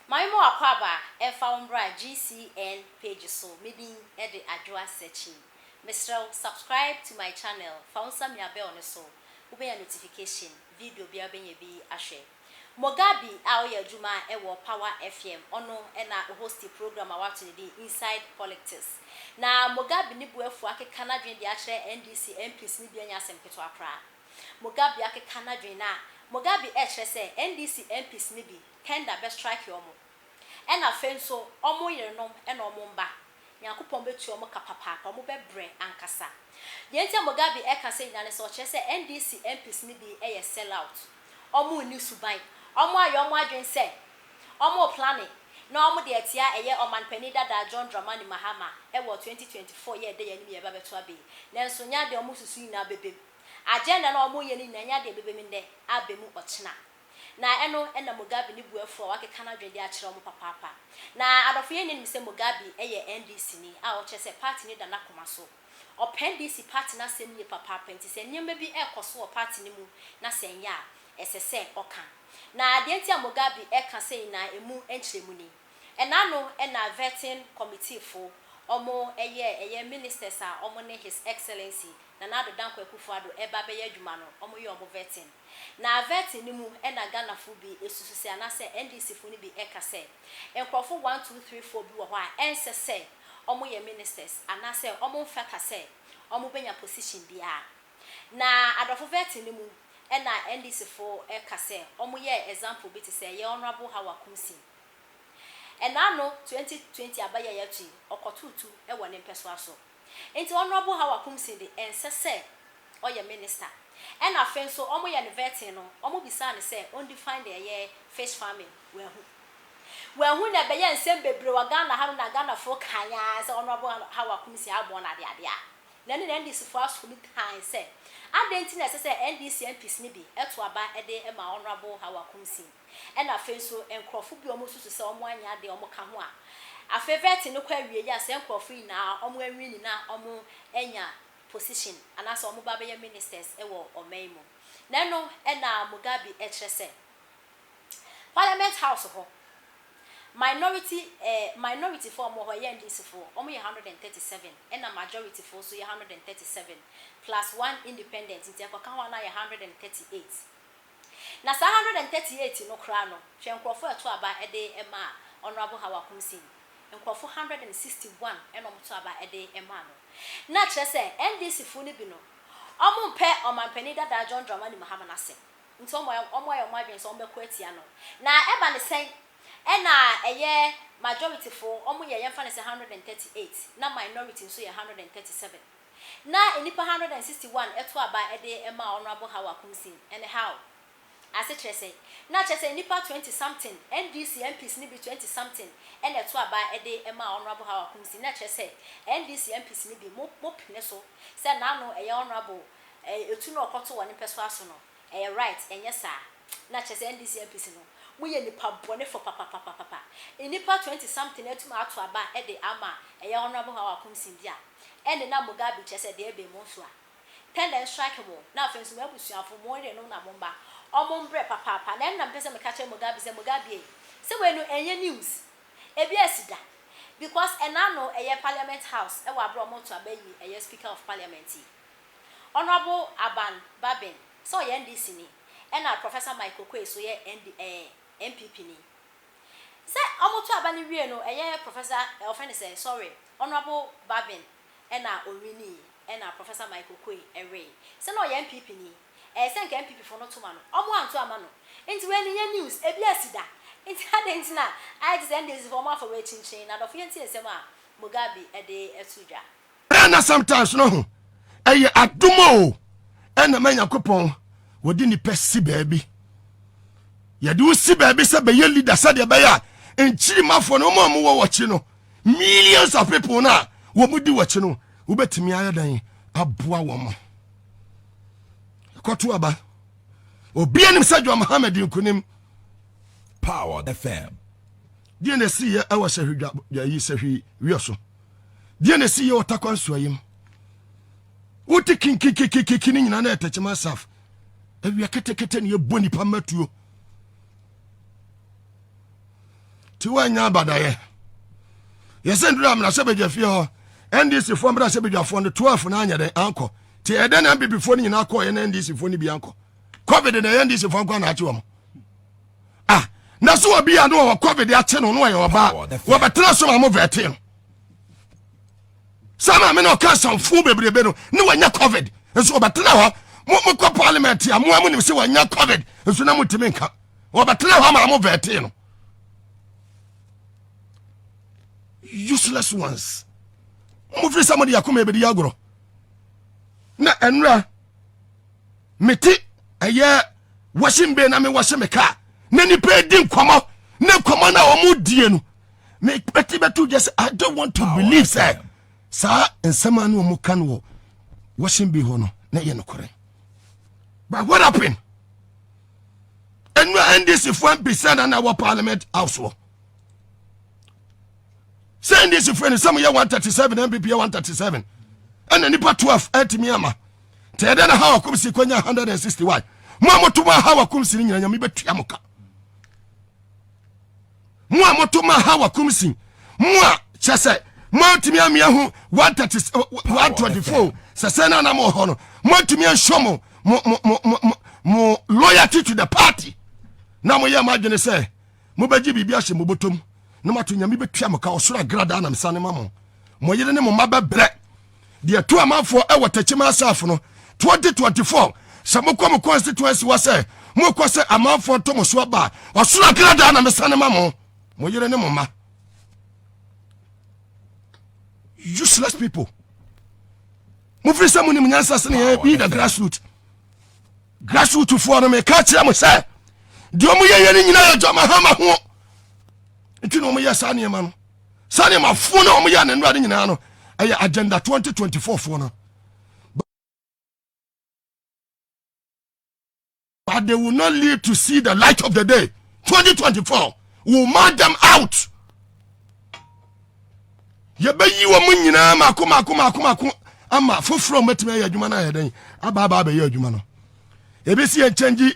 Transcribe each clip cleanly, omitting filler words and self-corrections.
My mo akwaba e found GCN page so meaning e de adwa searching. Mr. Subscribe to my channel. Found some ya bell on so. Ube a notification video be be ashe. Mugabe aoye juma e wo Power FM ono e na host program awatu di inside politics. Na Mugabe ni buefu ake kanadwen di akere NDC MPs ni bi anya asempetwa akra. Mugabe ake kanadwen na Mugabe ekere se NDC MPs ni bi kenda be strike yomo. Ena fenso omo yerenom ena omo mba. Nyankopon betu omo kapapa omo bebre ankasa. De entia Mugabe eka se nyane so kire se NDC MPs ni bi eye sell out. Omo ni suban. Omo ayo omo adwen se omo planning na omo de etia eye omanpani dada John Dramani Mahama e wo 2024 ye de ye ni ye ba beto abe. Nenso nya de omo susu na bebe. Agenda na omo ye ni nya de bebe minde abemu ochina. Na eno ena Mugabe ni buefo wake kanadwe de akire omo papa. Na adofo ye ni se Mugabe eye NDC ni a o chese party ni da na koma so. NDC party na sem ni papa nti se nyemba bi ekoso o party ni mu na senya esese oka. Na de ntia Mugabe eka sei na emu enchiremu ni. Enano ena vetting committee for omo eye ministers a omo ne his excellency na nado danko ekufuado eba be adwuma no omo ye omo vetting. Na vetting ni mu ena Ghana fu bi esususi anase NDC fu ni bi eka se enkrofo 1 2 3 4 bi wo ho a ensese omo ye ministers anase omo feka se omo benya position bia. Na adofo vetting ni mu ena NDC for eka se omo ye example bi te se ye honorable Hawakumsi. Enano 2020 abaya yatu okotutu e wone mpeso aso. Enti honorable Hawakumsi de ensese oye minister. Ena fenso omo ye vetting no omo bisa ne se undefined ye fish farming wehu na beye nsem bebre wa Ghana ha na Ghana fo kanya se honorable Hawakumsi abo na de ade a. Na ne NDC fo aso ni kan se adenti na se NDC MPs ni bi eto aba ede e ma honorable Hawakumsi. Ena fenso enkrofo bi omo susu se omo anya de omo ka ho a afeveti no kwa wie ya se enkrofo na omo anwi ni na omo enya position anasa omo ba be ministers e wo omaimo na no ena Mugabe ekire se Parliament House ho minority for omo ho ye ndisi for omo ye 137 ena majority for so ye 137 plus 1 independent nti akoka ho na ye 138. Na 138 no kra no hwe nkrofo eto aba ede ema honorable Hawakumsi nkrofo 161 eno moto aba ede ema no na kire se NDC fu ni bi no omo mpe omanpani dada John Dramani Mahama na se nti omo adwen so omo bekọ atia no na eba ne sen ena eye majority for omo ye yemfa ne se 138 na minority so ye 137 na enipa 161 eto aba ede ema honorable Hawakumsi anyhow as it say na chese nipa 20 something NDC MPs ni bi 20 something ene to aba ede ema honorable Hawakumsi na chese NDC MPs ni bi mo pene so say na no eye honorable etu no okoto woni peso aso no right enye sa na chese NDC MPs no mo ye nipa bone for papa nipa 20 something etu ma ato aba ede ama eye honorable Hawakumsi bia ene na Mugabe chese de ebe mo so a tender strike mo na afenso mo abusuafo mo re no na momba omo mbre papa na nna mpese me kache Mugabe se wenu enye news ebi asida because enano eye Parliament House e wa abro mo to abayi eye Speaker of Parliament honorable Aban Babin so ye NDC ni ena Professor Michael Kwe so ye MPP ni se omo to abani wie no eye Professor offense sorry honorable Babin ena Owini ena Professor Michael Kwe ewe se no ye MPP ni senke MPP for not to man omo anto amano enti when ye news ebi asida enti adenti na I just end this for ma for we chinchin na do fienti esem a Mugabe ede etudwa na sometimes no eye adumo ena manyakopon wodi ni pesi baabi ye de usi baabi se be ye leader se de be ya enchiri mafo no mo wo wochi no millions of people na wo mudi wochi no wo betimi ayadan aboa wo mo kotu aba obianim sadwa Muhammad nkunim Power FM die na si ye awa sahudwa ya yi sahwi wioso die na si ye otakwanso ayim wuti kinkikikikini nyina na etachema saf awia ketekete ne yeboni pamatuo ti wanya badaye yesen dura amna sebeja fie ho NDC fo mbra sebeja fo no 12 na anya den anko ti eden na bibi fo ni na ko ye na NDC fo ni bi anko covid na NDC fo anko na achi wo mo na so obi anu wo covid ya che no no ye oba wo betra so ma mo vete no sama me no ka san fu bebrebe no ni wanya covid nso obetra ho mo ko parliament ya mo amu ni se wanya covid nso na mutimi nka wo betra ho ma mo vete no useless ones mo free somebody yakoma ebedi agoro na enra meti eye washing be na me wash me car na ni pe din kwamo na kwamo na omu die no me peti betu just I don't want to believe say sa ensema na omu kan wo washing be ho no na ye no kore but what happened enra NDC 1% na our parliament house wo send this friend some year 137 MPP 137 and then nipa 12 etimi ama te de na hawa kumsi kwanya 161 mo amotuma hawa kumsi nyanya mi betua moka mo amotuma hawa kumsi mo chese mo timi amia hu 124 sesena na mo hono mo timi anshomo mo loyalty to the party na mo ye madwene se mo baji bibia hye mo botom no mato nyame betua moka osoro agrada na msane mamo mo yere ne mo mabebre de to amanfo e watachima asafo no 2024 samoko mo constituency wase mo kwase amanfo to mo so ba osoro agrada na msane mamo mo yere ne mo ma useless people mo free some ni nyansa se ne be the grassroots for no me ka kire mo se de mo ye ni nyina ya joma ha ma ho nti no mo ya sane ma no sane ma fo na mo ya na nrade nyina no aya agenda 2024 fo no but they will not live to see the light of the day 2024 will mark them out ye ba yi wo mo nyina makoma ama foforo metime ya adwuma na ya den aba be ya adwuma no ebesi en change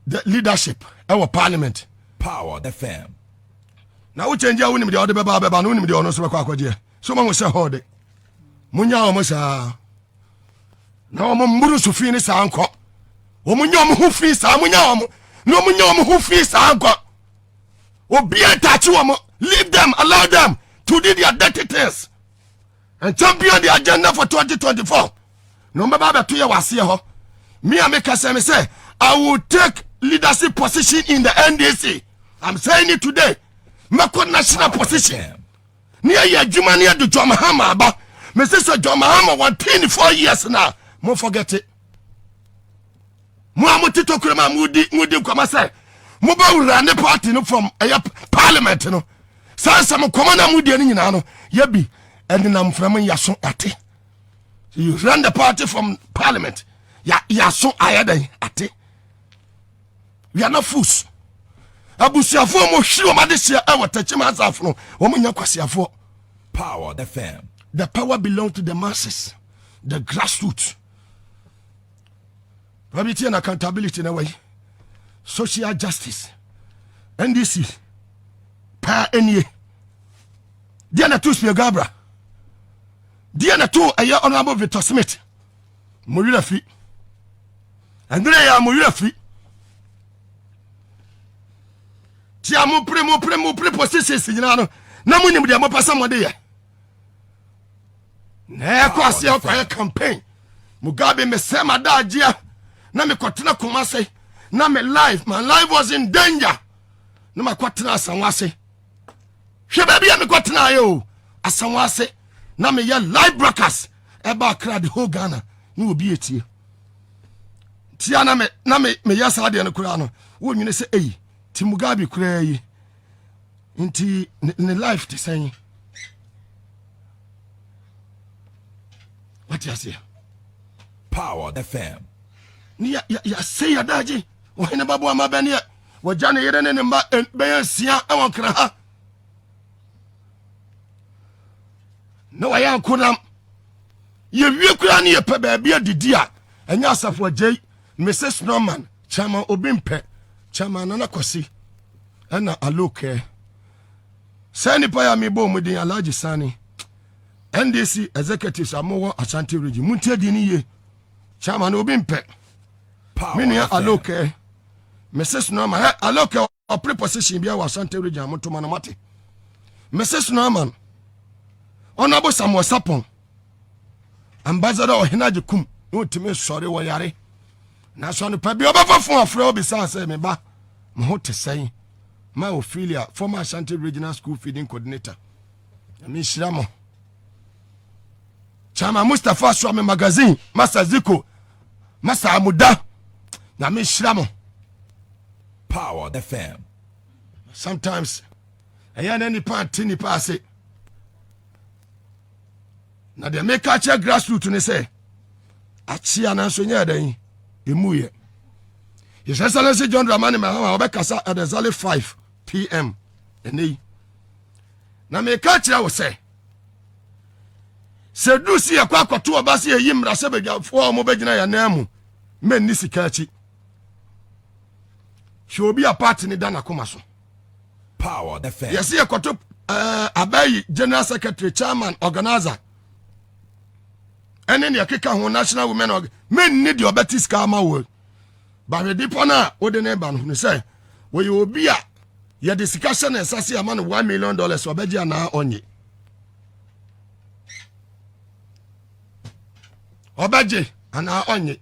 the leadership our parliament Power FM. na wo change awunim de ode beba no unim de ono so bekwa akwaje so ma wo se hode munya o mo sa na o mo mburu so fi ni sa anko o munya o mo hu fi sa munya o mo no munya o mo hu fi sa anko obi atachi o mo leave them allow them to do their dirty things and champion the agenda for 2024 no baba be to ye wase ho me ameka say me say I will take leadership position in the NDC. I'm saying it today. Mako national position. Near ya Juma near the John Mahama ba. Me say so John Mahama 124 years now. Mo forget it. Mo amuti to kurema mudi kwama say. Mo ba run the party no from parliament no. Sansa mo komana mudi ni nyina no. Ye bi and na mframa yaso ate. You run the party from parliament. Yaso ayadan ate. We are not fools. Abusiafo mo hiri o made sia e watachima asafo no wo mo nya kwasiafo. Power FM. The power belongs to the masses, the grassroots. Probability and accountability in a way. Social justice. NDC. Pa enye. Diana tu Spia Gabra. Diana tu aya honorable Victor Smith. Moyura fi. Andrea moyura fi. Tia mo pre positions nyina no na mo nim de mo pasa mo de ye na ko ase akwa campaign Mugabe me sema dajia na me kotena Kumase na me life my life was in danger na ma kotena Asanwase hwe ba bia me kotena yo Asanwase na me ya live broadcast e ba kra the whole Ghana ni obi etie tia na me ya sa de no kura no wo nwene se eyi ti Mugabe kura yi inti ne life te saying what you say Power FM. ni ya say ya daji wo hene babu amabani ya wajane yere ne mba be sia e won kra ha no wa ya kodam ye wie kura ne ye pe ba bia didi a enya asafo agei Mrs Norman chama obimpe chama nana kwasi ana aloke Sani pa ya mi bo mu din Alhaji Sani. NDC executives amowo Ashanti region. Muntie di ni ye. Chairman obi mpe. Mini ya aloke. Mrs. Norman, aloke or preposition bia wa Ashanti region amoto manamati. Mrs. Norman. Honorable Samuel Sapon. Ambassador Ohinaji Kum. No timi sorry wo yare. Na so no pa bi obafa fon afre obi san say me ba. Me ho te say. My Ophelia, former Ashanti Regional School Feeding Coordinator. Ami Shiramo. Chama Mustafa Swami Magazine, Master Ziko, Master Amuda. Ami Shiramo. Power FM. Sometimes, I had any party ni pass it. Now they make a check grassroots and they say, Achia na sonya den, emuye. His Excellency John Dramani Mahama Obekasa at exactly 5 p.m. Eni. Na me catch I will say. Se du si akwa kwato obasi eyimra se begafo mo begina ya namu. Men ni sikachi. She will be a part in Dana Kumaso. Power FM. Yes, here kwato Abayi General Secretary, Chairman, Organizer. And then you kick on National Women men need your betis karma world. But the dipona or the neighbor who say, well, you will be a your discussion and sassy amount of $1 million for Beja now on ye. Obaji and now on ye.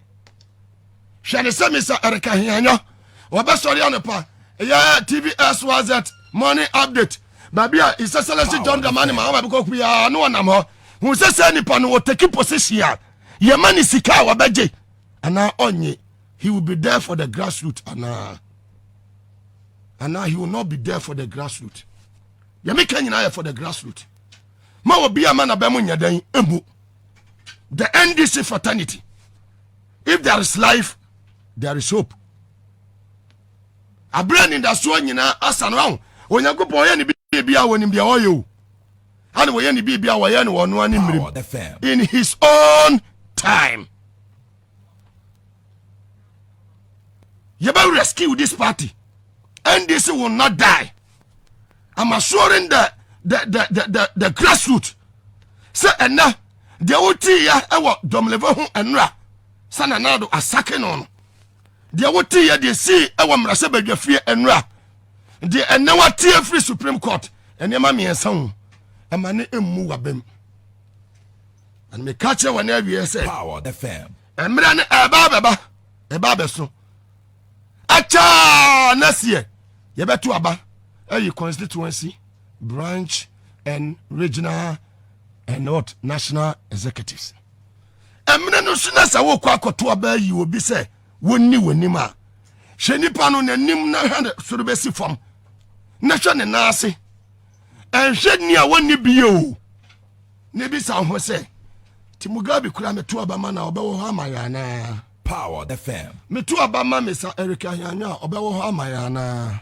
Shall the same Mr. Erica Hiano? Obasori on the pa. Yeah, TVS was that money update. Babia is a celestial John the money, my because we are no one more. Who says any pan will take possession? Your money sika Obaji and now on ye. He will be there for the grassroots and now he will not be there for the grassroots. You make any for the grassroots. Ma will be a man abemunya den emu. The NDC fraternity. If there is life, there is hope. A brain in the swan you know as around. When you go for any baby when him be all you. And when any baby one in his own time. You better rescue this party. And this will not die. I'm assuring the grassroots. Say and now the OT ya ewa domlevo and ra. Sana nado a second on. The OT ya they see ewa mrasebe jefie and ra. The and now tear free Supreme Court. And your mammy and son. And my name Mugabe. And me catch you whenever you say Power FM. And me a baba so. Acha next year. You better aba. You constituency, branch, and regional, and what national executives. And me no sooner as I walk out to aba, you will be say, "Woni ma." Sheni pano ne nim na hand surubesi form. National nasi. And sheni a woni biyo. Nebi sa ho say. Ti Mugabe kura me to aba ma na obewo ha amayana. Power FM. Me to aba ma me sa Erica Yanya obewo ha amayana.